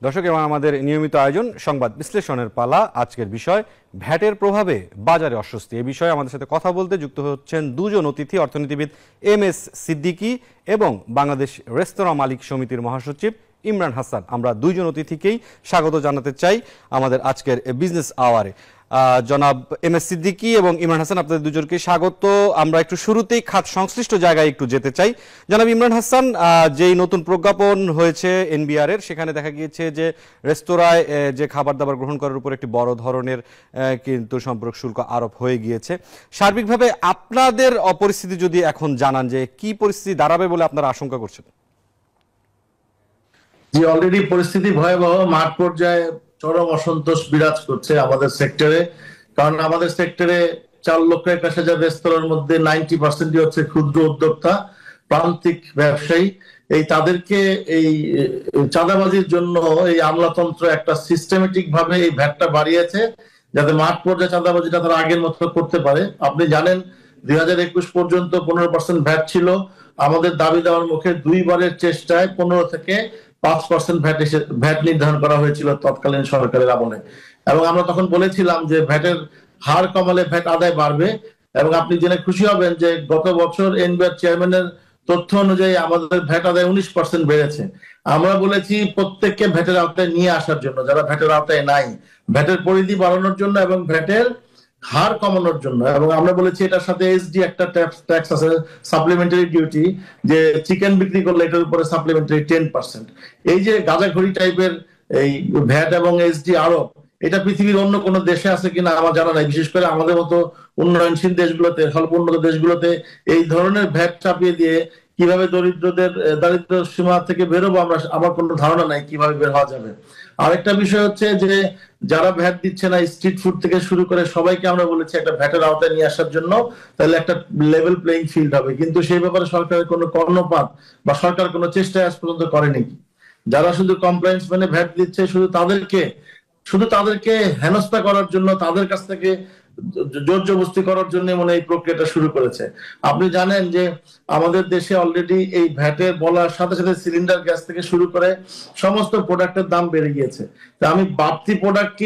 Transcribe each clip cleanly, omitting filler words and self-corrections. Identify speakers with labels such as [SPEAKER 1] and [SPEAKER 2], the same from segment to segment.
[SPEAKER 1] দর্শক, এবং আমাদের নিয়মিত আয়োজন সংবাদ বিশ্লেষণের পালা। আজকের বিষয় ভ্যাটের প্রভাবে বাজারে অস্বস্তি। এই বিষয়ে আমাদের সাথে কথা বলতে যুক্ত হচ্ছেন দুজন অতিথি, অর্থনীতিবিদ MS সিদ্দিকী এবং বাংলাদেশ রেস্তোরাঁ মালিক সমিতির মহাসচিব ইমরান হাসান। আমরা দুইজন অতিথিকেই স্বাগত জানাতে চাই আমাদের আজকের বিজনেস আওয়ারে। জনাব MS সিদ্দিকী এবং ইমরান হাসান, আপনাদের দুজনকে স্বাগত। আমরা একটু শুরুতেই খাত সংশ্লিষ্ট জায়গায় একটু যেতে চাই। জনাব ইমরান হাসান, যেই নতুন প্রজ্ঞাপন হয়েছে NBR এর, সেখানে দেখা গিয়েছে যে রেস্তোরাঁয় যে খাবার দাবার গ্রহণ করার উপর একটি বড় ধরনের কিন্তু সম্পর্ক শুল্ক আরোপ হয়ে গিয়েছে। সার্বিকভাবে আপনাদের পরিস্থিতি যদি এখন জানান, যে কি পরিস্থিতি দাঁড়াবে বলে আপনারা আশঙ্কা করছেন?
[SPEAKER 2] জি, অলরেডি পরিস্থিতি ভয়াবহ। মাঠ পর্যায়ে চরম অসন্তোষ বিরাজ করছে আমাদের সেক্টরে। কারণ আমাদের সেক্টরে 4,61,000 রেস্তোরাঁর মধ্যে 90% হচ্ছে ক্ষুদ্র উদ্যোক্তা, প্রান্তিক ব্যবসায়ী। এই তাদেরকে এই চাঁদাবাজির জন্য এই আমলাতন্ত্র একটা সিস্টেমেটিক ভাবে এই ভ্যাটটা বাড়িয়েছে, যাতে মাঠ পর্যায়ে চাঁদাবাজিটা তারা আগের মতো করতে পারে। আপনি জানেন 2021 পর্যন্ত 15% ভ্যাট ছিল। আমাদের দাবি দেওয়ার মুখে দুইবারের চেষ্টায় 15 থেকে 5% ভ্যাট নির্ধারণ করা হয়েছিল তৎকালীন সরকারের আমলে। এবং আমরা তখন বলেছিলাম যে ভ্যাটের হার কমালে ভ্যাট আদায় বাড়বে। এবং আপনি জেনে খুশি হবেন যে গত বছর NBR চেয়ারম্যানের তথ্য অনুযায়ী আমাদের ভ্যাট আদায় 19% বেড়েছে। আমরা বলেছি প্রত্যেককে ভ্যাটের আওতায় নিয়ে আসার জন্য, যারা ভ্যাটের আওতায় নাই, ভ্যাটের পরিধি বাড়ানোর জন্য এবং ভ্যাটের হার কমানোর জন্য। এবং আমরা বলেছি এটার সাথে SD একটা ট্যাক্স আছে, সাপ্লিমেন্টারি ডিউটি, যে চিকেন বিক্রি করলে এটার উপরে সাপ্লিমেন্টারি 10%। এই যে গাঁজাখড়ি টাইপের এই ভ্যাট এবং SD আরোপ, এটা পৃথিবীর অন্য কোনো দেশে আছে কিনা আমার জানা নাই। বিশেষ করে আমাদের মতো উন্নয়নশীল দেশগুলোতে, স্বল্প উন্নত দেশগুলোতে এই ধরনের ভ্যাট চাপিয়ে দিয়ে কিভাবে দারিদ্র সীমা থেকে বেরোবো আমার কোনো ধারণা নাই কিভাবে বের হওয়া যাবে। আরেকটা বিষয় হচ্ছে যে যারা ভ্যাট দিচ্ছে না, স্ট্রিট ফুড থেকে শুরু করে সবাইকে আমরা বলেছি একটা ভ্যাটের আওতায় নিয়ে আসার জন্য, তাহলে একটা লেভেল প্লেইং ফিল্ড হবে। কিন্তু সেই ব্যাপারে সরকারের কোনো কর্ণপাত বা সরকার কোনো চেষ্টা আজ পর্যন্ত করেনি। যারা শুধু কমপ্লায়েন্স মানে ভ্যাট দিচ্ছে, শুধু তাদেরকে হেনস্থা করার জন্য, তাদের কাছ থেকে জোর জবরদস্তি করার জন্য মনে এই প্রক্রিয়াটা শুরু করেছে। আপনি জানেন যে আমাদের দেশে অলরেডি এই ভ্যাটের বলার সাথে সাথে সিলিন্ডার গ্যাস থেকে শুরু করে সমস্ত প্রোডাক্টের দাম বেড়ে গিয়েছে। তা আমি বাড়তি প্রোডাক্ট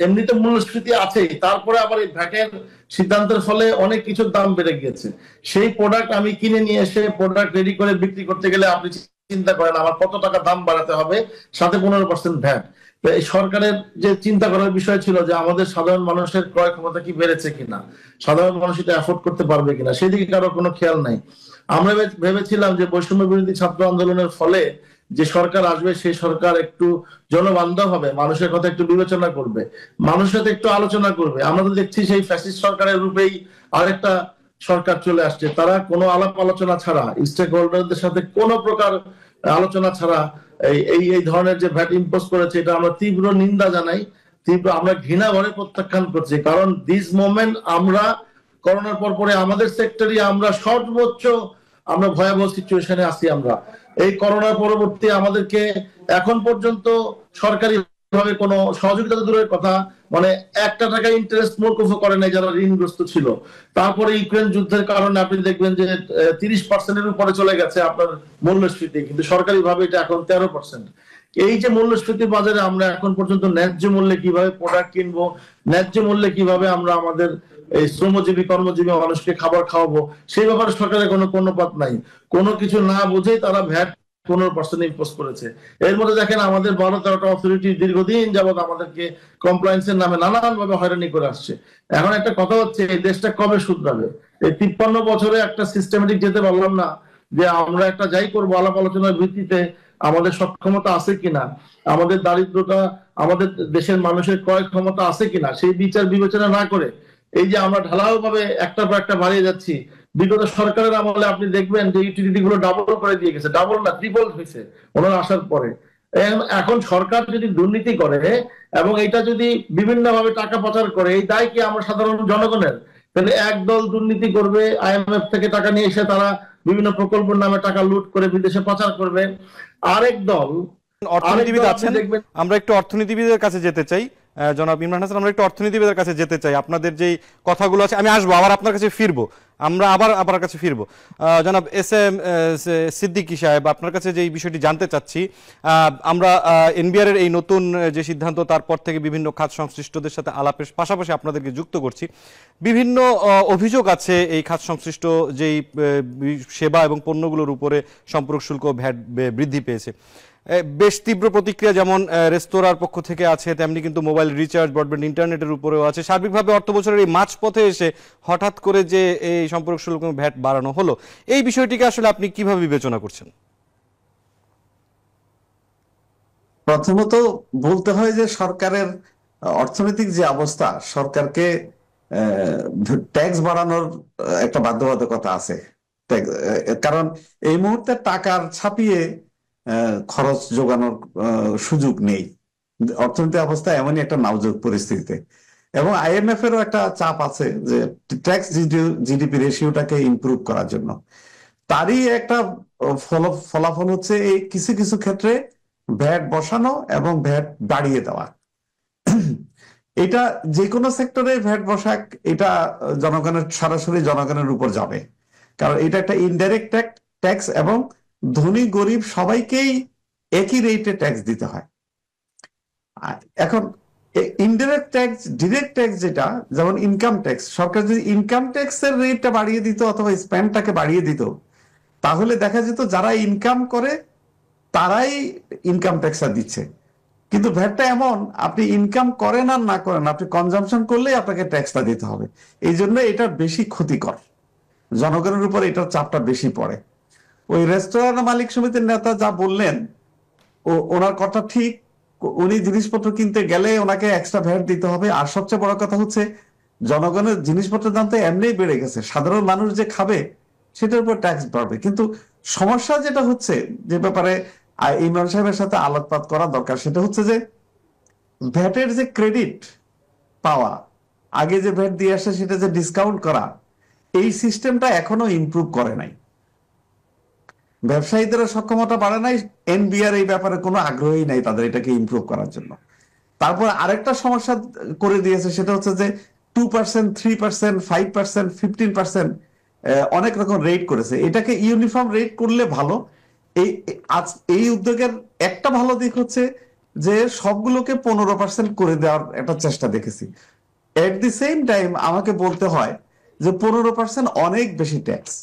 [SPEAKER 2] এমনিতে মূল্যস্ফীতি আছেই, তারপরে আবার এই ভ্যাটের সিদ্ধান্তের ফলে অনেক কিছুর দাম বেড়ে গিয়েছে। সেই প্রোডাক্ট আমি কিনে নিয়ে এসে প্রোডাক্ট রেডি করে বিক্রি করতে গেলে আপনি চিন্তা করেন আমার কত টাকা দাম বাড়াতে হবে, সাথে 15% ভ্যাট। এই সরকারের যে চিন্তা করার বিষয় ছিল যে আমাদের সাধারণ মানুষের ক্রয় ক্ষমতা কি বেড়েছে কিনা, সাধারণ মানুষ এটা অ্যাফোর্ড করতে পারবে কিনা, সেদিকে কারো কোনো খেয়াল নাই। আমরা ভেবেছিলাম যে বৈষম্য বিরোধী ছাত্র আন্দোলনের ফলে যে সরকার আসবে, সেই সরকার একটু জনবান্ধব হবে, মানুষের কথা একটু বিবেচনা করবে, মানুষের সাথে একটু আলোচনা করবে। আমরা তো দেখছি সেই ফ্যাসিস্ট সরকারের রূপেই আরেকটা সরকার চলে আসছে। তারা কোনো আলাপ আলোচনা ছাড়া, স্টেক হোল্ডারদের সাথে কোনো প্রকার আলোচনা ছাড়া এই ধরনের যে ভ্যাট ইম্পোজ করেছে, এটা আমরা তীব্র নিন্দা জানাই, আমরা ঘৃণা ভরে প্রত্যাখ্যান করছি। কারণ দিস মোমেন্ট আমরা করোনার পরে আমাদের সেক্টরে আমরা সর্বোচ্চ ভয়াবহ সিচুয়েশনে আছি। আমরা এই করোনার পরবর্তী আমাদেরকে এখন পর্যন্ত সরকারি ভাবে কোনো সহযোগিতা দূরের কথা, মানে 1 টাকা ইন্টারেস্ট মৌকুফ করে নাই যারা ঋণগ্রস্ত ছিল। তারপরে ইউক্রেন যুদ্ধের কারণে আপনি দেখবেন যে 30%-এর উপরে চলে গেছে আপনার মূল্যস্ফীতি, কিন্তু সরকারি ভাবে এটা এখন 13%। এই যে মূল্যস্ফীতি বাজারে আমরা এখন পর্যন্ত ন্যায্য মূল্যে কিভাবে প্রোডাক্ট কিনবো, ন্যায্য মূল্যে কিভাবে আমরা আমাদের এই শ্রমজীবী কর্মজীবী মানুষকে খাবার খাওয়াবো, সেই ব্যাপারে সরকারের কোনো কর্ণপাত নাই। কোনো কিছু না বুঝেই তারা ভ্যাট 15% ইম্পোজ করেছে। এর মধ্যে দেখেন আমাদের 12-13টা অথরিটি দীর্ঘদিন যাবত আমাদেরকে কমপ্লায়েন্সের নামে নানান ভাবে হয়রানি করে আসছে। এখন একটা কথা হচ্ছে, এই দেশটা কবে শুধরাবে? এই 53 বছরে একটা সিস্টেমেটিক যেতে পারলাম না যে আমরা একটা যাই করবো আলাপ আলোচনার ভিত্তিতে আমাদের সক্ষমতা আছে কিনা, আমাদের দারিদ্রতা, আমাদের দেশের মানুষের ক্রয় ক্ষমতা আছে কিনা, সেই বিচার বিবেচনা না করে এই যে আমরা ঢালাও ভাবে একটার পর একটা বাড়িয়ে যাচ্ছি। বিগত সরকারের আমলে আপনি দেখবেন যে ইউটিলিটি গুলো ডাবল করে দিয়ে গেছে, ডাবল না ট্রিপল হয়েছে ওনারা আসার পরে। এখন সরকার যদি দুর্নীতি করে এবং এটা যদি বিভিন্ন ভাবে টাকা পাচার করে, এই দায় কি আমরা সাধারণ জনগণের? তাহলে একদল দুর্নীতি করবে, IMF থেকে টাকা নিয়ে এসে তারা বিভিন্ন প্রকল্পের নামে টাকা লুট করে বিদেশে পাচার করবে। আরেক দল
[SPEAKER 1] অর্থনীতিবিদ আছেন, আমরা একটু অর্থনীতিবিদের কাছে যেতে চাই। জনাব ইমরান হাসান, আমরা একটু অর্থনীতিবিদের কাছে যেতে চাই। আপনাদের যেই কথাগুলো আছে, আমি আসবো, আবার আপনার কাছে ফিরবো। আমরা আবার আপনার কাছে ফিরবো। জনাব এস এম সিদ্দিকী সাহেব, আপনার কাছে যে এই বিষয়টি জানতে চাচ্ছি, আমরা এনবিআর এর এই নতুন যে সিদ্ধান্ত, তারপর থেকে বিভিন্ন খাত সংশ্লিষ্টদের সাথে আলাপের পাশাপাশি আপনাদেরকে যুক্ত করছি। বিভিন্ন অভিযোগ আছে এই খাত সংশ্লিষ্ট যেই সেবা এবং পণ্যগুলোর উপরে সম্পর্ক শুল্ক ভ্যাট বৃদ্ধি পেয়েছে। বেশ তীব্র প্রতিক্রিয়া যেমন রেস্তোরাঁর পক্ষ থেকে আছে, তেমনি কিন্তু মোবাইল রিচার্জ, ব্রডব্যান্ড ইন্টারনেটের উপরেও আছে। সার্বিকভাবে অর্থ বছরের এই মাঝপথে এসে হঠাৎ করে যে এই সম্পর্ক শুল্ক ভ্যাট বাড়ানো হলো, এই বিষয়টিকে আসলে আপনি কিভাবে বিবেচনা করছেন?
[SPEAKER 3] প্রথমত বলতে হয় যে সরকারের অর্থনৈতিক যে অবস্থা, সরকারকে ট্যাক্স বাড়ানোর একটা বাধ্যবাধকতা আছে। কারণ এই মুহূর্তে টাকার ছাপিয়ে খরচ যোগানোর সুযোগ নেই। অর্থনৈতিক অবস্থা এমনই একটা নাজুক পরিস্থিতিতে, এবং আইএমএফ এরও একটা চাপ আছে যে ট্যাক্স জিডিপি রেশিওটাকে ইমপ্রুভ করার জন্য। তারই একটা ফলাফল হচ্ছে এই কিছু কিছু ক্ষেত্রে ভ্যাট বসানো এবং ভ্যাট বাড়িয়ে দেওয়া। এটা যে কোনো সেক্টরে ভ্যাট বসাক, এটা জনগণের সরাসরি জনগণের উপর যাবে, কারণ এটা একটা ইনডাইরেক্ট ট্যাক্স এবং ধনী গরিব সবাইকেই একই রেটে ট্যাক্স দিতে হয়। এখন ইনডাইরেক্ট ট্যাক্স, ডিরেক্ট ট্যাক্স যেটা, যেমন ইনকাম ট্যাক্স, সরকার যদি ইনকাম ট্যাক্সের রেটটা বাড়িয়ে দিত অথবা স্প্যান্ডটাকে বাড়িয়ে দিত, তাহলে দেখা যেত যারা ইনকাম করে তারাই ইনকাম ট্যাক্সটা দিচ্ছে। কিন্তু ভ্যাটটা এমন, আপনি ইনকাম করেন আর না করেন, আপনি কনজাম্পশন করলেই আপনাকে ট্যাক্সটা দিতে হবে। এই জন্য এটা বেশি ক্ষতিকর, জনগণের উপর এটার চাপটা বেশি পড়ে। ওই রেস্তোরাঁ মালিক সমিতির নেতা যা বললেন, ওনার কথা ঠিক। উনি জিনিসপত্র কিনতে গেলে ওনাকে এক্সট্রা ভ্যাট দিতে হবে। আর সবচেয়ে বড় কথা হচ্ছে, জনগণের জিনিসপত্রের দাম তো এমনিই বেড়ে গেছে, সাধারণ মানুষ যে খাবে সেটার উপর ট্যাক্স বাড়বে। কিন্তু সমস্যা যেটা হচ্ছে, যে ব্যাপারে ইমরান সাহেবের সাথে আলোকপাত করা দরকার, সেটা হচ্ছে যে ভ্যাটের যে ক্রেডিট পাওয়া, আগে যে ভ্যাট দিয়ে আসে সেটা যে ডিসকাউন্ট করা, এই সিস্টেমটা এখনো ইমপ্রুভ করে নাই। ব্যবসায়ীদের সক্ষমতা বাড়ে নাই, এনবিআর এই ব্যাপারে কোনো আগ্রহী নাই তাদের এটাকে ইমপ্রুভ করার জন্য। তারপর আরেকটা সমস্যা করে দিয়েছে, সেটা হচ্ছে যে 2%, 3%, 5%, 15% অনেক রকম রেট করেছে। এটাকে ইউনিফর্ম রেট করলে ভালো। এই উদ্যোগের একটা ভালো দিক হচ্ছে যে সবগুলোকে 15% করে দেওয়ার একটা চেষ্টা দেখেছি। এট দি সেম টাইম আমাকে বলতে হয় যে 15% অনেক বেশি ট্যাক্স।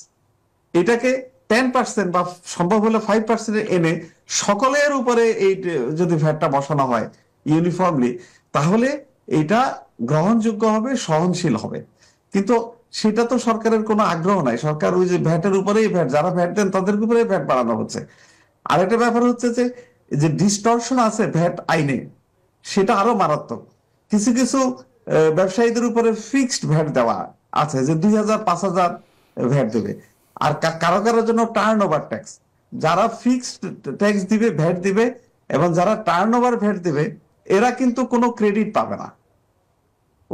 [SPEAKER 3] এটাকে 10% বা সম্ভব হলে 5% এনে সকলের উপরে এই যদি ভ্যাটটা বসানো হয় ইউনিফর্মলি, তাহলে এটা গ্রহণযোগ্য হবে, সহনশীল হবে। কিন্তু সেটা তো সরকারের কোনো আগ্রহ নাই। সরকার ওই যে ভ্যাটের উপরেই ভ্যাট, যারা ভ্যাট দেন তাদের উপরেই ভ্যাট বাড়ানো হচ্ছে। আরেকটা ব্যাপার হচ্ছে যে ডিস্টরশন আছে ভ্যাট আইনে, সেটা আরো মারাত্মক। কিছু কিছু ব্যবসায়ীদের উপরে ফিক্সড ভ্যাট দেওয়া আছে যে 2000, 5000 ভ্যাট দেবে। আর কারো কারোর জন্য টার্ন ওভার ট্যাক্স, যারা ফিক্সড ট্যাক্স দিবে, ভ্যাট দিবে, এবং যারা টার্ন ওভার ভ্যাট দিবে, এরা কিন্তু কোনো ক্রেডিট পাবে না।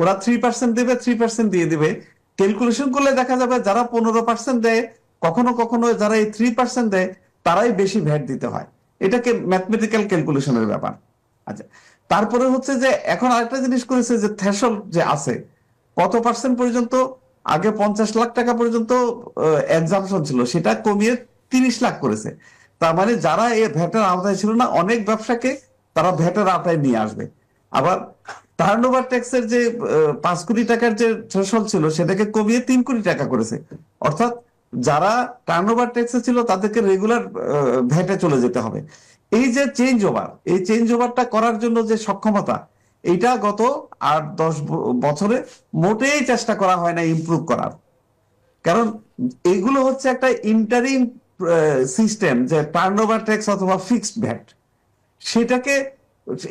[SPEAKER 3] ওরা 3% দেবে, 3% দিয়ে দিবে। ক্যালকুলেশন করলে দেখা যাবে যারা 15% দেয়, কখনো কখনো যারা এই 3% দেয়, তারাই বেশি ভ্যাট দিতে হয়। এটাকে ম্যাথমেটিক্যাল ক্যালকুলেশনের ব্যাপার। আচ্ছা, তারপরে হচ্ছে যে এখন আরেকটা জিনিস করেছে যে থ্রেশহোল্ড যে আছে, কত পার্সেন্ট পর্যন্ত, আগে 50 লাখ টাকা পর্যন্ত এক্সাম্পশন ছিল, সেটা কমিয়ে 30 লাখ করেছে। তার মানে যারা এই ভ্যাটের আওতায় ছিল না, অনেক ব্যবসাকে তারা ভ্যাটের আওতায় নিয়ে আসবে। আবার টার্নওভার ট্যাক্সের যে 5 কোটি টাকার যে থ্রেশহোল্ড ছিল, সেটাকে কমিয়ে 3 কোটি টাকা করেছে। অর্থাৎ যারা টার্নওভার ট্যাক্সে ছিল তাদেরকে রেগুলার ভ্যাটে চলে যেতে হবে। এই যে চেঞ্জ ওভার, এই চেঞ্জ ওভারটা করার জন্য যে সক্ষমতা, এইটা গত 8-10 বছরে মোটেই চেষ্টা করা হয় না ইমপ্রুভ করার। কারণ এগুলো হচ্ছে একটা ইন্টারিম সিস্টেম, যে টার্নওভার ট্যাক্স অথবা ফিক্সড ভ্যাট, সেটাকে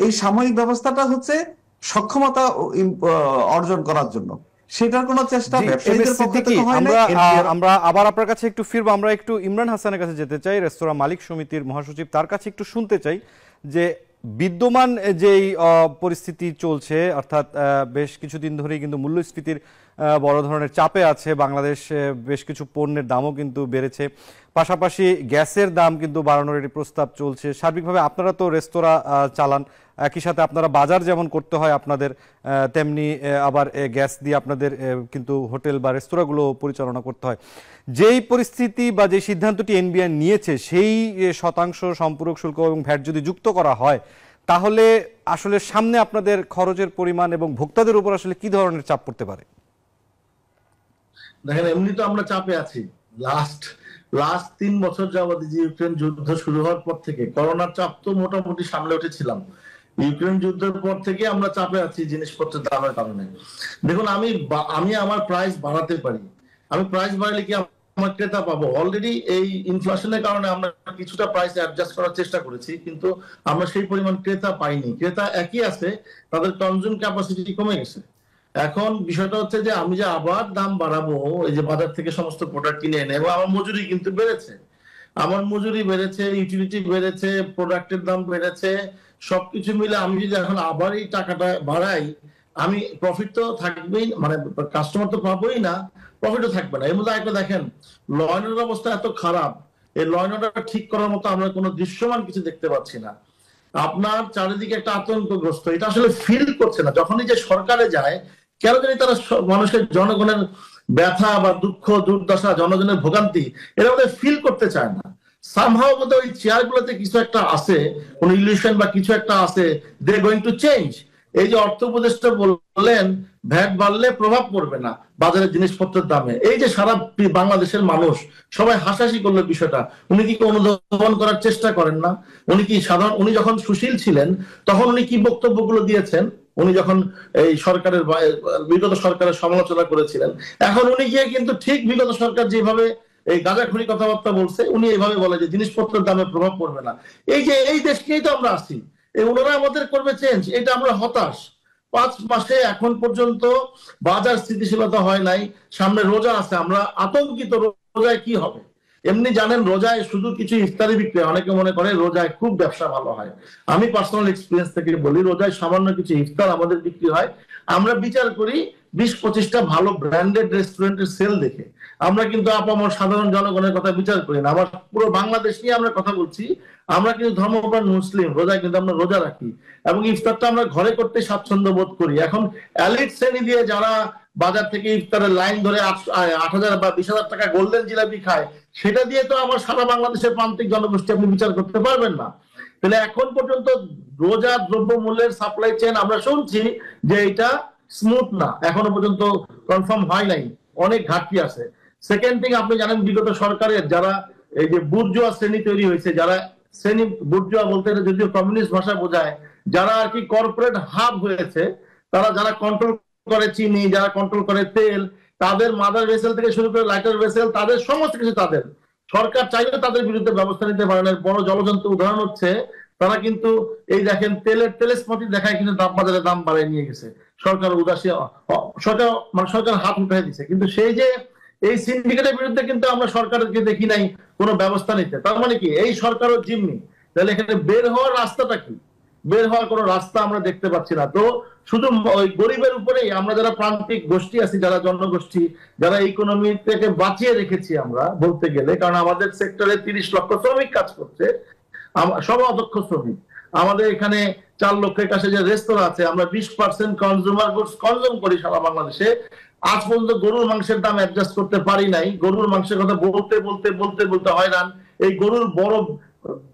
[SPEAKER 3] এই সাময়িক ব্যবস্থাটা হচ্ছে সক্ষমতা অর্জন করার জন্য, সেটার কোনো চেষ্টা ব্যবসায়ীদের পক্ষে তো হয় না।
[SPEAKER 1] আমরা আবার আপনার কাছে একটু ফিরবো। আমরা একটু ইমরান হাসানের কাছে যেতে চাই, রেস্তোরাঁ মালিক সমিতির মহাসচিব। তার কাছে একটু শুনতে চাই যে বিদ্যমান যেই পরিস্থিতি চলছে, অর্থাৎ বেশ কিছুদিন ধরেই কিন্তু মূল্যস্ফীতির বড় ধরনের চাপে আছে বাংলাদেশ। বেশ কিছু পণ্যের দামও কিন্তু বেড়েছে, পাশাপাশি গ্যাসের দাম কিন্তু বাড়ানোর একটি প্রস্তাব চলছে। সার্বিকভাবে আপনারা তো রেস্তোরাঁ চালান, একই সাথে আপনারা বাজার যেমন করতে হয় আপনাদের, তেমনি আবার গ্যাস দিয়ে আপনাদের কিন্তু হোটেল বা রেস্তোরাঁগুলো পরিচালনা করতে হয়। যেই পরিস্থিতি বা যে সিদ্ধান্তটি এনবিআর নিয়েছে, সেই শতাংশ সম্পূরক শুল্ক এবং ভ্যাট যদি যুক্ত করা হয়, তাহলে আসলে সামনে আপনাদের খরচের পরিমাণ এবং ভোক্তাদের উপর আসলে কি ধরনের চাপ পড়তে পারে?
[SPEAKER 2] দেখেন, এমনি তো আমরা চাপে আছি। লাস্ট 3 বছর যাবত যে ইউক্রেন যুদ্ধ শুরু হওয়ার পর থেকে করোনার চাপ তো মোটামুটি সামলে উঠেছিলাম। ইউক্রেন যুদ্ধের পর থেকে আমরা চাপে আছি জিনিসপত্রের দামের কারণে। দেখুন, আমি আমার প্রাইস বাড়াতে পারি, আমি প্রাইস বাড়ালে কি আমার ক্রেতা পাবো? অলরেডি এই ইনফ্লেশনের কারণে আমরা কিছুটা প্রাইস অ্যাডজাস্ট করার চেষ্টা করেছি, কিন্তু আমরা সেই পরিমাণ ক্রেতা পাইনি। ক্রেতা একই আছে, তাদের কনজিউম ক্যাপাসিটি কমে গেছে। এখন বিষয়টা হচ্ছে যে আমি যে আবার দাম বাড়াবো, এই যে বাজার থেকে সমস্ত প্রোডাক্ট কিনে এনে, এবং আমার মজুরি কিন্তু বেড়েছে, আমার মজুরি বেড়েছে, ইউটিলিটি বেড়েছে, প্রোডাক্টের দাম বেড়েছে, সবকিছু মিলে আমি যদি এখন আবার এই টাকাটা বাড়াই, আমি প্রফিট তো থাকবেই, মানে কাস্টমার তো পাবোই না, প্রফিটও থাকবে না। এর মধ্যে একটা দেখেন, ল অ্যান্ড অর্ডার অবস্থা এত খারাপ, এই ল অ্যান্ড অর্ডার ঠিক করার মতো আমরা কোনো দৃশ্যমান কিছু দেখতে পাচ্ছি না। আপনার চারিদিকে একটা আতঙ্কগ্রস্ত, এটা আসলে ফিল করছে না। যখনই যে সরকারে যায়, কেন জানি তারা মানুষের, জনগণের ব্যথা বা দুঃখ দুর্দশা, জনগণের ভোগান্তি, এরা বোধহয় ফিল করতে চায় না। সামহাও বোধহয় ওই চেয়ার গুলোতে কিছু একটা আছে, কোন ইলিউশন বা কিছু একটা আছে, দে গোয়িং টু চেঞ্জ। এই যে অর্থ উপদেষ্টা বললেন ভ্যাট বাড়লে প্রভাব পড়বে না বাজারের জিনিসপত্রের দামে, এই যে সারা বাংলাদেশের মানুষ সবাই হাসাহাসি করলো বিষয়টা, উনি কি অনুধাবন করার চেষ্টা করেন না? উনি যখন সুশীল ছিলেন তখন উনি কি বক্তব্যগুলো দিয়েছেন, উনি যখন এই সরকারের বিগত সরকারের সমালোচনা করেছিলেন, এখন উনি গিয়ে কিন্তু ঠিক বিগত সরকার যেভাবে এই গাঁজাখড়ি কথাবার্তা বলছে, উনি এইভাবে বলে যে জিনিসপত্রের দামে প্রভাব পড়বে না। এই যে এই দেশকেই তো আমরা আছি, ওনারা আমাদের করবে চেঞ্জ, এটা আমরা হতাশ। 5 মাসে এখন পর্যন্ত বাজার স্থিতিশীলতা হয় নাই, সামনে রোজা আছে, আমরা আতঙ্কিত রোজায় কি হবে। এমনি জানেন, রোজায় শুধু কিছু ইফতারি বিক্রি, অনেকে মনে করে রোজায় খুব ব্যবসা ভালো হয়। আমি পার্সোনাল এক্সপিরিয়েন্স থেকে বলি, রোজায় সামান্য কিছু ইফতার আমাদের বিক্রি হয়। আমরা বিচার করি 20-25টা ভালো ব্র্যান্ডেড রেস্টুরেন্টের সেল দেখে, আমরা কিন্তু আপামর সাধারণ জনগণের কথা বিচার করি না। আমার পুরো বাংলাদেশ নিয়ে আমরা কথা বলছি, আমরা কিন্তু ধর্মপ্রাণ মুসলিম, রোজায় কিন্তু আমরা রোজা রাখি এবং ইফতারটা আমরা ঘরে করতে স্বাচ্ছন্দ্য বোধ করি। এখন এলিট শ্রেণী দিয়ে যারা বাজার থেকে ইফতারের লাইন ধরে 8,000 বা 20,000 টাকা গোল্ডেন জিলাপি খায়, সেটা দিয়ে তো আমার সারা বাংলাদেশের প্রান্তিক জনগোষ্ঠী আপনি বিচার করতে পারবেন না। তাহলে এখন পর্যন্ত রোজা দ্রব্যমূল্যের সাপ্লাই চেইন আমরা শুনছি যে এটা স্মুথ না, এখনো পর্যন্ত কনফার্ম হয় নাই, অনেক ঘাটতি আছে। সেকেন্ড থিং, আপনি জানেন বিগত সরকারের যারা এই যে বুর্জোয়া শ্রেণী তৈরি হয়েছে, যারা শ্রেণী, বুর্জোয়া বলতে যদিও কমিউনিস্ট ভাষা বোঝায়, যারা আর কি কর্পোরেট হাব হয়েছে, তারা যারা কন্ট্রোল করে চিনি, যারা কন্ট্রোল করে তেল, তাদের মাদার ভেসেল থেকে শুরু করে লাইটার ভেসেল, তাদের সমস্ত কিছু তাদের, সরকার চাইলে তাদের বিরুদ্ধে ব্যবস্থা নিতে পারে না। বড় জলজন্ত উদাহরণ হচ্ছে, তারা কিন্তু এই দেখেন তেলের দেখায় কিন্তু বাজারে দাম বাড়িয়ে নিয়ে গেছে, সরকার উদাসী, সরকার হাত উঠাই দিচ্ছে। কিন্তু সেই যে এই সিন্ডিকেটের বিরুদ্ধে কিন্তু আমরা সরকারকে দেখি নাই কোনো ব্যবস্থা নিতে। তার মানে কি এই সরকারও জিম্মি? তাহলে এখানে বের হওয়ার রাস্তাটা কি? বের হওয়ার কোনো রাস্তা আমরা দেখতে পাচ্ছি না। তো শুধু ওই গরিবের উপরেই আমরা যারা প্রান্তিক গোষ্ঠী আছি, যারা জনগোষ্ঠী, যারা ইকোনমি থেকে বাঁচিয়ে রেখেছি আমরা বলতে গেলে, কারণ আমাদের সেক্টরে 30 লক্ষ শ্রমিক কাজ করছে, সব অদক্ষ শ্রমিক। আমাদের এখানে 4 লক্ষের কাছে যে রেস্তোরাঁ আছে, আমরা 20% কনজিউমার গুডস কনজিউম করি সারা বাংলাদেশে। আজ পর্যন্ত গরুর মাংসের দাম অ্যাডজাস্ট করতে পারি নাই। গরুর মাংসের কথা বলতে হয়রান। এই গরুর বড়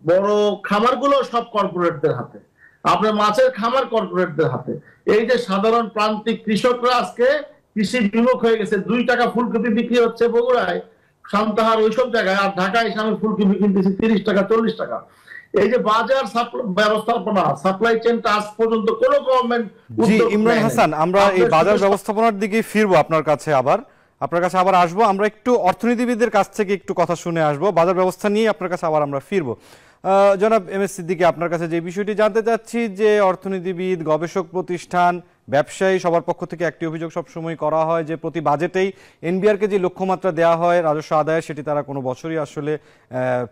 [SPEAKER 2] বড় খামারগুলো সব কর্পোরেটদের হাতে, আপনার মাছের খামার কর্পোরেটদের হাতে। এই যে সাধারণ প্রান্তিক কৃষকরা আজকে কৃষি বিমুখ হয়ে গেছে। 2 টাকা ফুলকপি বিক্রি হচ্ছে বগুড়ায়, সান্তাহার ওইসব জায়গায়, আর ঢাকায় এসে আমি ফুলকপি কিনতেছি 30 টাকা 40 টাকা। এই যে বাজার ব্যবস্থাপনা, সাপ্লাই চেইনটা আজ পর্যন্ত কোনো গভর্নমেন্ট।
[SPEAKER 1] জি ইমরান হাসান, আমরা এই বাজার ব্যবস্থাপনার দিকে ফিরবো, আপনার কাছে আবার আসবো। আমরা একটু অর্থনীতিবিদদের কাছ থেকে একটু কথা শুনে আসবো, বাজার ব্যবস্থা নিয়ে আপনার কাছে আবার আমরা ফিরবো। জনাব এম.এস. সিদ্দিকী, আপনার কাছে যে বিষয়টি জানতে চাচ্ছি, যে অর্থনীতিবিদ, গবেষক প্রতিষ্ঠান, ব্যবসায়ী সবার পক্ষ থেকে একটি অভিযোগ সবসময় করা হয় যে প্রতি বাজেটেই এনবিআরকে যে লক্ষ্যমাত্রা দেওয়া হয় রাজস্ব আদায়ের, সেটি তারা কোনো বছরই আসলে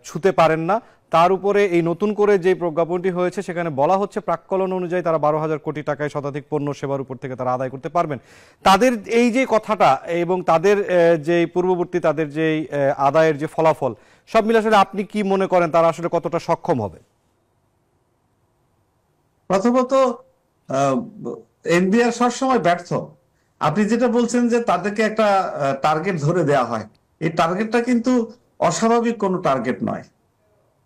[SPEAKER 1] ছুঁতে পারেন না। তার উপরে এই নতুন করে যে প্রজ্ঞাপনটি হয়েছে, সেখানে বলা হচ্ছে প্রাক্কলন অনুযায়ী তারা 12,000 কোটি টাকায় শতাধিক পণ্য সেবার উপর থেকে তারা আদায় করতে পারবেন। তাদের এই যে কথাটা এবং তাদের যে পূর্ববর্তী তাদের যে আদায়ের যে ফলাফল, সব মিলে আসলে আপনি কি মনে করেন তারা আসলে কতটা সক্ষম হবে?
[SPEAKER 3] প্রথমত এনবিআর সবসময় ব্যর্থ। আপনি যেটা বলছেন যে তাদেরকে একটা টার্গেট ধরে দেওয়া হয়, এই টার্গেটটা কিন্তু অস্বাভাবিক কোনো টার্গেট নয়।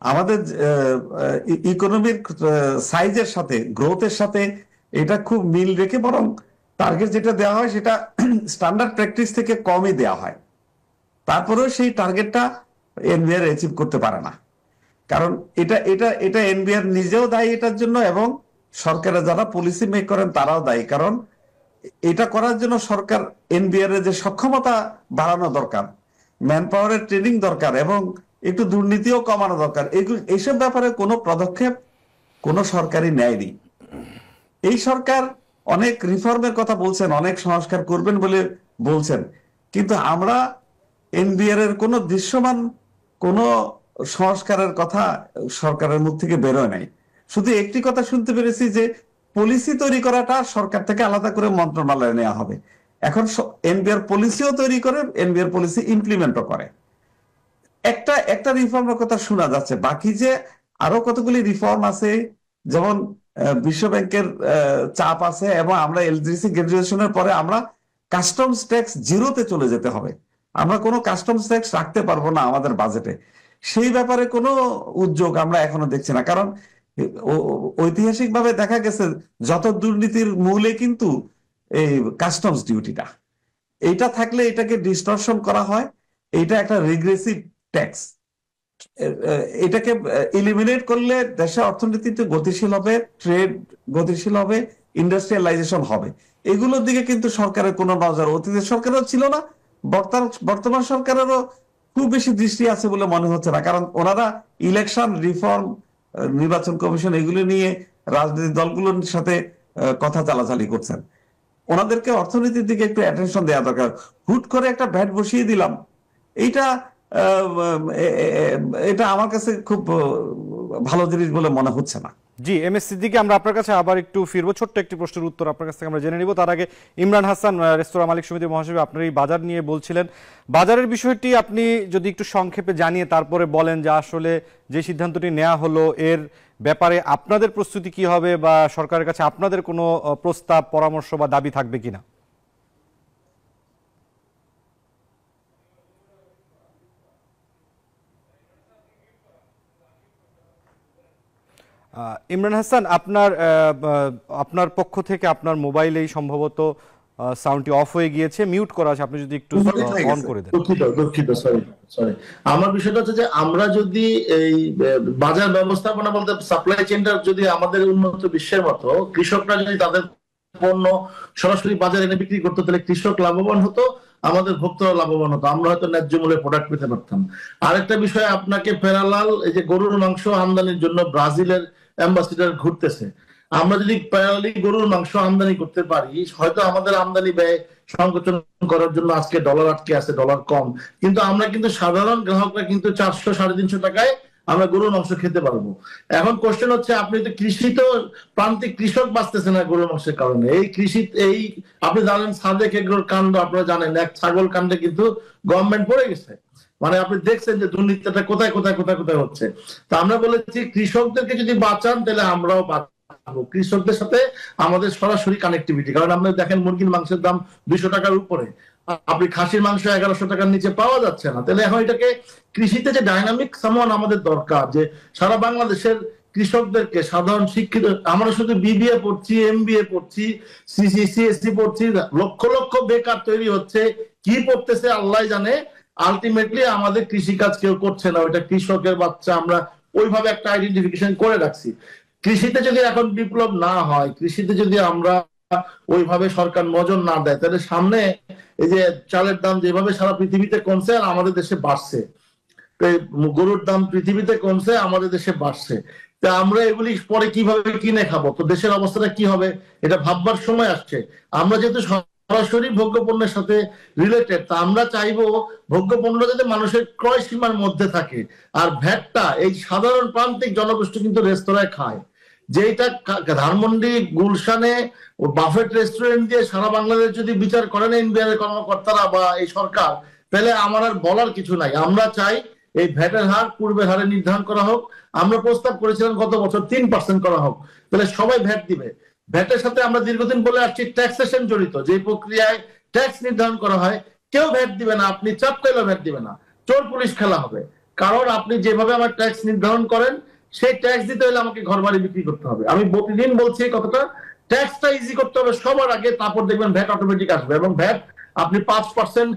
[SPEAKER 3] আমাদের ইকোনমির সাইজের সাথে, গ্রোথের সাথে এটা খুব মিল রেখে বরং টার্গেট যেটা দেওয়া হয় সেটা স্ট্যান্ডার্ড প্র্যাকটিস থেকে কমই দেওয়া হয়। তারপরেও সেই টার্গেটটা এনবিআর অ্যাচিভ করতে পারে না, কারণ এটা এটা এটা এনবিআর নিজেও দায়ী এটার জন্য, এবং সরকারের যারা পলিসি মেক করেন তারাও দায়ী। কারণ এটা করার জন্য সরকার এনবিআর এর যে সক্ষমতা বাড়ানো দরকার, ম্যান পাওয়ারের ট্রেনিং দরকার, এবং একটু দুর্নীতিও কমানো দরকার, এইসব ব্যাপারে কোনো পদক্ষেপ কোনো সরকারই নেয়নি। এই সরকার অনেক রিফর্মের কথা বলছেন, অনেক সংস্কার করবেন বলে বলছেন, কিন্তু আমরা এনবিআর এর কোনো দৃশ্যমান কোনো সংস্কারের কথা সরকারের মুখ থেকে বেরোয় নাই। শুধু একটি কথা শুনতে পেরেছি যে পলিসি তৈরি করাটা সরকার থেকে আলাদা করে মন্ত্রণালয়ে নেওয়া হবে। এখন এনবিআর পলিসিও তৈরি করে, এনবিআর পলিসি ইমপ্লিমেন্টও করে। একটা একটা রিফর্মের কথা শোনা যাচ্ছে, বাকি যে আরো কতগুলি রিফর্ম আছে, যেমন বিশ্ব ব্যাংকের চাপ আছে, এবং আমরা এলজিসি গ্রাজুয়েশনের পরে আমরা কাস্টমস ট্যাক্স জিরোতে চলে যেতে হবে। আমরা কোনো কাস্টমস ট্যাক্স রাখতে পারবো না আমাদের বাজেটে। সেই ব্যাপারে কোনো উদ্যোগ আমরা এখনো দেখছি না, কারণ ঐতিহাসিকভাবে দেখা গেছে যত দুর্নীতির মূলে কিন্তু এই কাস্টমস ডিউটিটা, এইটা থাকলে এটাকে ডিস্টরশন করা হয়। এইটা একটা রিগ্রেসিভ ট্যাক্স, এটাকে ইলিমিনেট করলে দেশের অর্থনীতিতে গতিশীল হবে, ট্রেড গতিশীল হবে, ইন্ডাস্ট্রিয়ালাইজেশন হবে। এগুলোর দিকে কিন্তু সরকারের কোনো নজর অতীতের সরকারেরও ছিল না, বর্তমান সরকারেরও খুব বেশি দৃষ্টি আছে বলে মনে হচ্ছে না, কারণ ওনারা ইলেকশন রিফর্ম, নির্বাচন কমিশন এগুলো নিয়ে রাজনৈতিক দলগুলোর সাথে কথা চালাচালি করছেন। ওনাদেরকে অর্থনীতির দিকে একটু অ্যাটেনশন দেওয়া দরকার। হুট করে একটা ভ্যাট বসিয়ে দিলাম, এইটা এটা আমার কাছে খুব ভালো জিনিস বলে মনে হচ্ছে না।
[SPEAKER 1] জি, এমএস সিদ্দিকী, আমরা আপনার কাছে আবার একটু ফিরবো, ছোট্ট একটি প্রশ্নের উত্তর আপনার কাছ থেকে আমরা জেনে নিব। তার আগে ইমরান হাসান, রেস্তোরাঁ মালিক সমিতির মহাসচিব, আপনার এই বাজার নিয়ে বলছিলেন, বাজারের বিষয়টি আপনি যদি একটু সংক্ষেপে জানিয়ে তারপরে বলেন যে আসলে যে সিদ্ধান্তটি নেওয়া হলো এর ব্যাপারে আপনাদের প্রস্তুতি কি হবে, বা সরকারের কাছে আপনাদের কোনো প্রস্তাব, পরামর্শ বা দাবি থাকবে কিনা। ইমরান হাসান, আপনার পক্ষ থেকে আপনার মোবাইলেই সম্ভবত সাউন্ডটি অফ হয়ে গিয়েছে, মিউট করা আছে, আপনি যদি একটু অন করে দেন।
[SPEAKER 2] দুঃখিত, সরি। আমার বিষয়টা হচ্ছে যে আমরা যদি এই বাজার ব্যবস্থাপনা বলতে সাপ্লাই চেইনটা যদি আমাদের উন্নত বিশ্বের মতো কৃষকরা যদি তাদের পণ্য সরাসরি বাজারে এনে বিক্রি করতো, তাহলে কৃষক লাভবান হতো, আমাদের ভোক্তারা লাভবান হতো, আমরা হয়তো ন্যায্য মূল্যে প্রোডাক্ট পেতে পারতাম। আরেকটা বিষয় আপনাকে প্যারালাল, এই যে গরুর মাংস আমদানির জন্য ব্রাজিলের অ্যাম্বাসিডার ঘুরতেছে, আমরা যদি প্যারালালি গরুর মাংস আমদানি করতে পারি, হয়তো আমাদের আমদানি ব্যয় সংকোচন করার জন্য আজকে ডলার আটকে আছে, ডলার কম, কিন্তু আমরা কিন্তু সাধারণ গ্রাহকরা কিন্তু 400-350 টাকায় আমরা গরুর মাংস খেতে পারবো। এখন কোশ্চেন হচ্ছে, আপনি তো কৃষি, তো প্রান্তিক কৃষক বাঁচতেছে না গরুর মাংসের কারণে। এই কৃষি, এই আপনি জানেন সাদেক এগ্রোর কাণ্ড, আপনারা জানেন, এক ছাগল কাণ্ডে কিন্তু গভর্নমেন্ট পড়ে গেছে। মানে আপনি দেখছেন যে দুর্নীতিটা কোথায় কোথায় কোথায় কোথায় হচ্ছে। তো আমরা বলেছি কৃষকদেরকে যদি বাঁচান তাহলে আমরাও বাঁচবো, কৃষকদের সাথে আমাদের সরাসরি কানেক্টিভিটি। কারণ আপনি দেখেন মুরগির মাংসের দাম 200 টাকার উপরে, আপনি খাসির মাংস 1100 টাকার নিচে পাওয়া যাচ্ছে না। তাহলে এখন এটাকে কৃষিতে যে ডাইনামিক সামন আমাদের দরকার, যে সারা বাংলাদেশের কৃষকদেরকে, সাধারণ শিক্ষিত, আমরা শুধু বিবিএ পড়ছি, এমবিএ পড়ছি, সিএসসি পড়ছি, লক্ষ লক্ষ বেকার তৈরি হচ্ছে, কি পড়তেছে আল্লাহ জানে। আলটিমেটলি আমাদের কৃষিকাজ কেউ করছে না, ওইটা কৃষকের বাচ্চা, আমরা ওইভাবে একটা আইডেন্টিফিকেশন করে রাখছি। কৃষিতে যদি এখন বিপ্লব না হয়, কৃষিতে যদি আমরা ওইভাবে সরকার নজর না দেয়, তাহলে সামনে এই যে চালের দাম যেভাবে সারা পৃথিবীতে কমছে আর আমাদের দেশে বাড়ছে, গরুর দাম পৃথিবীতে কমছে, আমাদের দেশে বাড়ছে, তা আমরা এগুলি পরে কিভাবে কিনে খাবো, তো দেশের অবস্থাটা কি হবে, এটা ভাববার সময় আসছে। আমরা যেহেতু সরাসরি ভোগ্যপণ্যের সাথে রিলেটেড, তা আমরা চাইবো ভোগ্যপণ্য যাতে মানুষের ক্রয় সীমার মধ্যে থাকে, আর ভ্যাটটা এই সাধারণ প্রান্তিক জনগোষ্ঠী কিন্তু রেস্তোরাঁয় খায়। যেটা ধানমন্ডি, গুলশানে বাফেট রেস্টুরেন্ট দিয়ে সারা বাংলাদেশ যদি বিচার করেন এনবিআর এর কর্মকর্তারা বা এই সরকার, তাহলে আমার আর বলার কিছু নাই। আমরা চাই এই ভ্যাটের হার পূর্বের হারে নির্ধারণ করা হোক। আমরা প্রস্তাব করেছিলাম গত বছর 3% করা হোক, তাহলে সবাই ভ্যাট দিবে। ভ্যাটের সাথে আমরা দীর্ঘদিন বলে আসছি ট্যাক্সেশন জড়িত, যে প্রক্রিয়ায় ট্যাক্স নির্ধারণ করা হয়, কেউ ভ্যাট দিবে না, আপনি চাপ পেলেও ভ্যাট দিবে না, চোর পুলিশ খেলা হবে। কারণ আপনি যেভাবে আমার ট্যাক্স নির্ধারণ করেন, সেই ট্যাক্স দিতে হলে আমাকে ঘর বাড়ি বিক্রি করতে হবে। আমি প্রতিদিন বলছি কতটা ট্যাক্সটা ইজি করতে হবে সবার আগে, তারপর দেখবেন ভ্যাট অটোমেটিক আসবে। এবং ভ্যাট আপনি 5%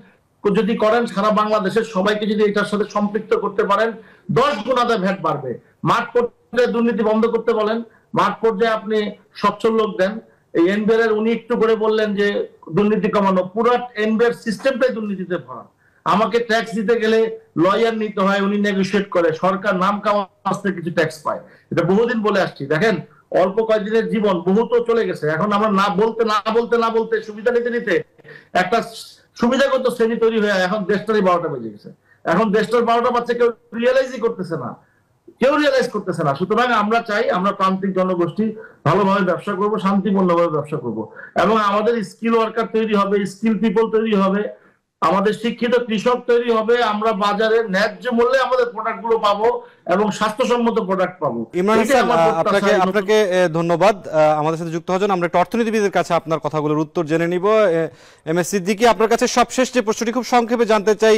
[SPEAKER 2] যদি করেন, সারা বাংলাদেশের সবাইকে যদি এটার সাথে সম্পৃক্ত করতে পারেন, 10 গুণ আদায় ভ্যাট বাড়বে। মাঠ পর্যায়ে দুর্নীতি বন্ধ করতে বলেন, মাঠ পর্যায়ে আপনি সচ্ছল লোক দেন। এই এনবিআর উনি একটু করে বললেন যে দুর্নীতি কমানো, পুরো এনবিআর সিস্টেমটাই দুর্নীতিতে ভরা। আমাকে ট্যাক্স দিতে গেলে লয়ার নিতে হয়, উনি নেগোশিয়েট করে, সরকার নাম কামাতে কিছু ট্যাক্স পায়। এটা বহুদিন বলে আসছি। দেখেন, অল্প কয়েকদিনের জীবন বহু তো চলে গেছে। এখন আমরা না বলতে সুবিধা নিতে নিতে একটা সুবিধাগত শ্রেণী তৈরি হয়ে এখন দেশটারই 12টা বেজে গেছে। এখন দেশটার 12টা বাচ্চা কেউ রিয়েলাইজই করতেছে না, সুতরাং আমরা চাই আমরা প্রান্তিক জনগোষ্ঠী ভালোভাবে ব্যবসা করব, শান্তিপূর্ণভাবে ব্যবসা করব, এবং আমাদের স্কিল ওয়ার্কার তৈরি হবে, স্কিল পিপল তৈরি হবে, আমাদের শিক্ষিত কৃষক তৈরি হবে, আমরা বাজারে ন্যায্য মূল্যে আমাদের প্রোডাক্ট গুলো পাবো এবং স্বাস্থ্যসম্মত প্রোডাক্ট পাবো।
[SPEAKER 1] ইমরান হাসান, আপনাকে ধন্যবাদ আমাদের সাথে যুক্ত হওয়ার জন্য। আমরা একটা অর্থনীতিবিদের কাছে আপনার কথাগুলোর উত্তর জেনে নিব। এম এস সিদ্দিকী, আপনার কাছে সবশেষ যে প্রশ্নটি খুব সংক্ষেপে জানতে চাই,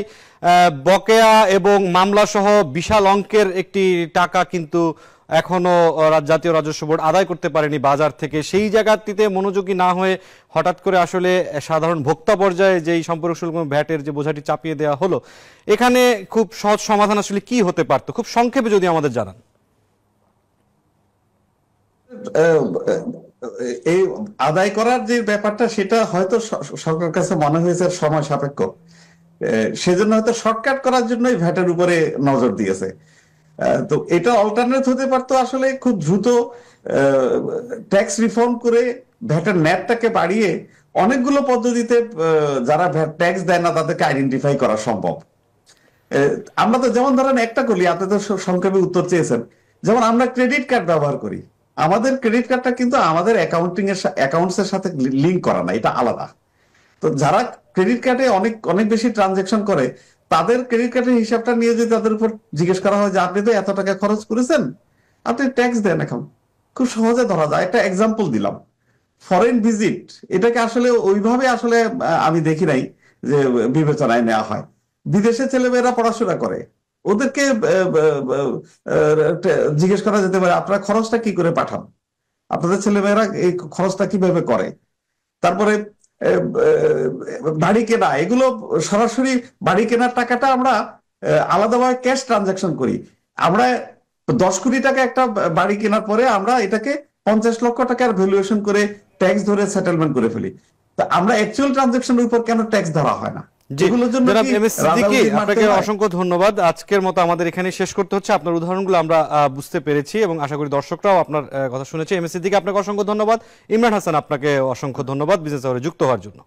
[SPEAKER 1] বকেয়া এবং মামলা সহ বিশাল অঙ্কের একটি টাকা কিন্তু এখনো জাতীয় রাজস্ব বোর্ড আদায় করতে পারেনি বাজার থেকে। সেই জায়গাটিতে মনোযোগী না হয়ে হঠাৎ করে আসলে সাধারণ ভোক্তা পর্যায়ে যেই সম্পর্ক শুল্ক ভ্যাটের যে বোঝাটি চাপিয়ে দেওয়া হলো, এখানে খুব সহজ সমাধান আসলে কি হতে পারতো, খুব সংক্ষেপে যদি আমাদের জানান।
[SPEAKER 3] এই আদায় করার যে ব্যাপারটা, সেটা হয়তো সরকারের কাছে মনে হয়েছে সময় সাপেক্ষ, সেজন্য হয়তো শর্টকাট করার জন্যই ভ্যাটের উপরে নজর দিয়েছে। তো এটা অল্টারনেট হতে পারতো আসলে খুব দ্রুত ট্যাক্স রিফর্ম করে ভ্যাটের নেটটাকে বাড়িয়ে অনেকগুলো পদ্ধতিতে যারা ভ্যাট ট্যাক্স দেয় না তাদেরকে আইডেন্টিফাই করা সম্ভব। আমরা তো যেমন ধরেন একটা করি, আপনি তো সংক্ষেপে উত্তর চেয়েছেন, যেমন আমরা ক্রেডিট কার্ড ব্যবহার করি, আমাদের ক্রেডিট কার্ডটা কিন্তু আমাদের অ্যাকাউন্টস এর সাথে লিঙ্ক করা না, এটা আলাদা। তো যারা ক্রেডিট কার্ডে অনেক অনেক বেশি ট্রানজেকশন করে, তাদের ক্রেডিট কার্ডের হিসাবটা নিয়ে যদি তাদের উপর জিজ্ঞেস করা হয় যে আপনি তো এত টাকা খরচ করেছেন, আপনি ট্যাক্স দেন, এখন খুব সহজে ধরা যায়। একটা এক্সাম্পল দিলাম, ফরেন ভিজিট, এটাকে আসলে ওইভাবে আসলে আমি দেখি নাই যে বিবেচনায় নেওয়া হয়। বিদেশে ছেলেমেয়েরা পড়াশোনা করে, ওদেরকে জিজ্ঞেস করা যেতে পারে আপনারা খরচটা কি করে পাঠান, আপনাদের ছেলেমেয়েরা এই খরচটা কিভাবে করে। তারপরে বাড়ি কেনা, এগুলো সরাসরি বাড়ি কেনার টাকাটা আমরা আলাদাভাবে ক্যাশ ট্রানজাকশন করি। আমরা 10 কোটি টাকা একটা বাড়ি কেনার পরে আমরা এটাকে 50 লক্ষ টাকার ভ্যালুয়েশন করে ট্যাক্স ধরে সেটেলমেন্ট করে ফেলি। তা আমরা অ্যাকচুয়াল ট্রানজাকশনের উপর কেন ট্যাক্স ধরা হয় না?
[SPEAKER 1] আপনাকে অসংখ্য ধন্যবাদ। আজকের মতো আমাদের এখানে শেষ করতে হচ্ছে। আপনার উদাহরণগুলো আমরা বুঝতে পেরেছি এবং আশা করি দর্শকরাও আপনার কথা শুনেছে। এম এস সিদ্দিকী, আপনাকে অসংখ্য ধন্যবাদ। ইমরান হাসান, আপনাকে অসংখ্য ধন্যবাদ বিজনেস আওয়ারে যুক্ত হওয়ার জন্য।